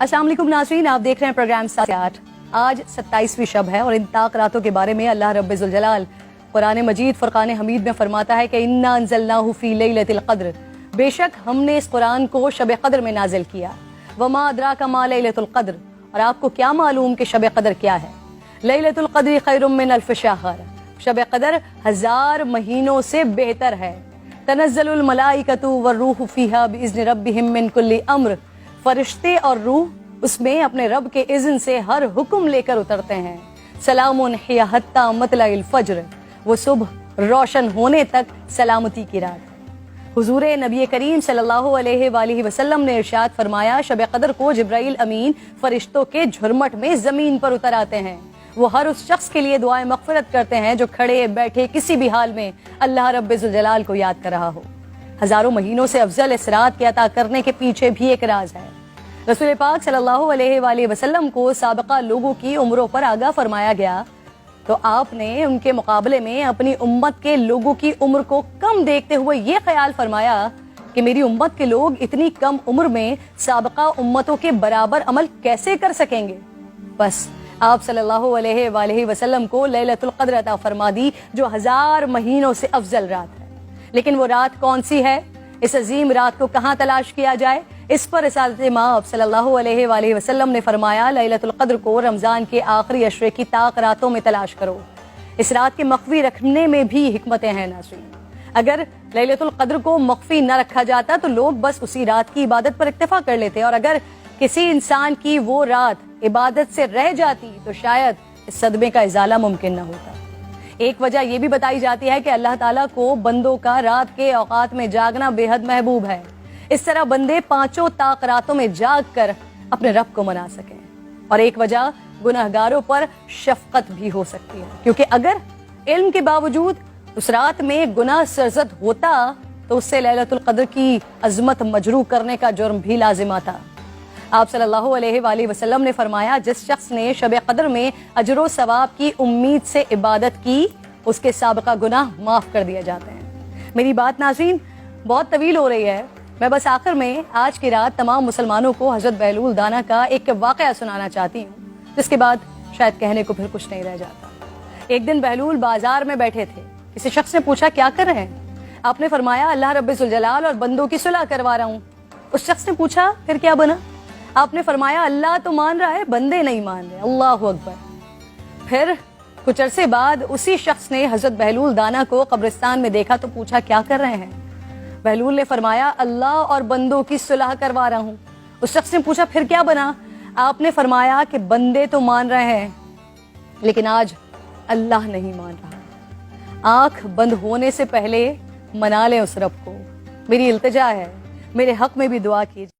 अस्सलाम वालेकुम नाज़रीन, आप देख रहे हैं प्रोग्राम 7 से 8। आज 27वीं शब है और इन ताक रातों के बारे में अल्लाह रब्बुल जलाल कुरान मजीद फुरकान हमीद में फरमाता है कि इन्ना अंज़लनाहु फ़ी लैलतिल क़द्र, बेशक हमने इस कुरान को शब क़द्र में नाजिल किया। वमा अदराका मा लैलतुल क़द्र, और आपको क्या मालूम कि शब क़द्र क्या है। लैलतुल क़द्र खैरुम मिन अल्फ़ शहर, शब क़द्र 1000 महीनों से बेहतर है। तनज़्ज़लुल मलाइकतु वर्रूहु फ़ीहा बिइज़्नि रब्बिहिम मिन कुल्लि अम्र, फरिश्ते और रूह उसमें अपने रब के इज़्न से हर हुक्म लेकर उतरते हैं। सलामुन हिया हत्ता मतलइल फ़ज्र, वो सुबह रोशन होने तक सलामती की रात। हुजूर नबी करीम सल्लल्लाहु अलैहि वसल्लम ने इरशाद फरमाया, शब क़द्र को जिब्राइल अमीन फरिश्तों के झुरमट में ज़मीन पर उतर आते हैं। वो हर उस शख्स के लिए दुआएं मग़फ़िरत करते हैं जो खड़े बैठे किसी भी हाल में अल्लाह रब्बुल जलाल को याद कर रहा हो। हज़ारों महीनों से अफजल इस रात के अता करने के पीछे भी एक राज है। रसूल पाक सल्लल्लाहु अलैहि वसल्लम को साबिक़ा लोगों की उम्रों पर आगाह फरमाया गया, तो आपने उनके मुकाबले में अपनी उम्मत के लोगों की उम्र को कम देखते हुए ये ख्याल फरमाया कि मेरी उम्मत के लोग इतनी कम उम्र में साबिक़ा उम्मतों के बराबर अमल कैसे कर सकेंगे। बस आप सल्लल्लाहु अलैहि वसल्लम को लैलतुल क़द्र अता फरमा दी, जो 1000 महीनों से अफजल रात है। लेकिन वो रात कौन सी है, इस अजीम रात को कहाँ तलाश किया जाए, इस पर इमाम सल्लल्लाहु अलैहि वसल्लम ने फरमाया, लैलतुल क़द्र को रमज़ान के आखिरी अशरे की ताक रातों में तलाश करो। इस रात के मख्फी रखने में भी हिकमतें हैं नाज़रीन। अगर लैलतुल क़द्र को मख्फी न रखा जाता तो लोग बस उसी रात की इबादत पर इक्तफा कर लेते, और अगर किसी इंसान की वो रात इबादत से रह जाती तो शायद इस सदमे का इजाला मुमकिन न होता। एक वजह यह भी बताई जाती है कि अल्लाह ताला को बंदों का रात के औकात में जागना बेहद महबूब है। इस तरह बंदे 5 ताक रातों में जाग कर अपने रब को मना सकें। और एक वजह गुनहगारों पर शफकत भी हो सकती है, क्योंकि अगर इल्म के बावजूद उस रात में गुनाह सरजद होता तो उससे लैलतुल क़द्र की अजमत मजरू करने का जुर्म भी लाजिम आता। आप सल्लल्लाहु अलैहि वसल्लम ने फरमाया, जिस शख्स ने शब क़द्र में अजर व सवाब की उम्मीद से इबादत की, उसके साबिक़ा गुनाह माफ़ कर दिए जाते हैं। मेरी बात नाज़रीन बहुत तवील हो रही है, मैं बस आखिर में आज की रात तमाम मुसलमानों को हज़रत बहलूल दाना का एक वाक़या सुनाना चाहती हूँ, जिसके बाद शायद कहने को फिर कुछ नहीं रह जाता। एक दिन बहलूल बाजार में बैठे थे। किसी शख्स ने पूछा, क्या कर रहे हैं? आपने फरमाया, अल्लाह रब्बुल जलाल और बंदों की सुलह करवा रहा हूँ। उस शख्स ने पूछा, फिर क्या बना? आपने फरमाया, अल्लाह तो मान रहा है, बंदे नहीं मान रहे। अल्लाहु अकबर। फिर कुछ अरसे बाद उसी शख्स ने हज़रत बहलूल दाना को कब्रिस्तान में देखा तो पूछा, क्या कर रहे हैं? बहलूल ने फरमाया, अल्लाह और बंदों की सुलह करवा रहा हूँ। उस शख्स ने पूछा, फिर क्या बना? आपने फरमाया कि बंदे तो मान रहे हैं, लेकिन आज अल्लाह नहीं मान रहा। आंख बंद होने से पहले मना लें उस रब को। मेरी इल्तिजा है, मेरे हक में भी दुआ कीजिए।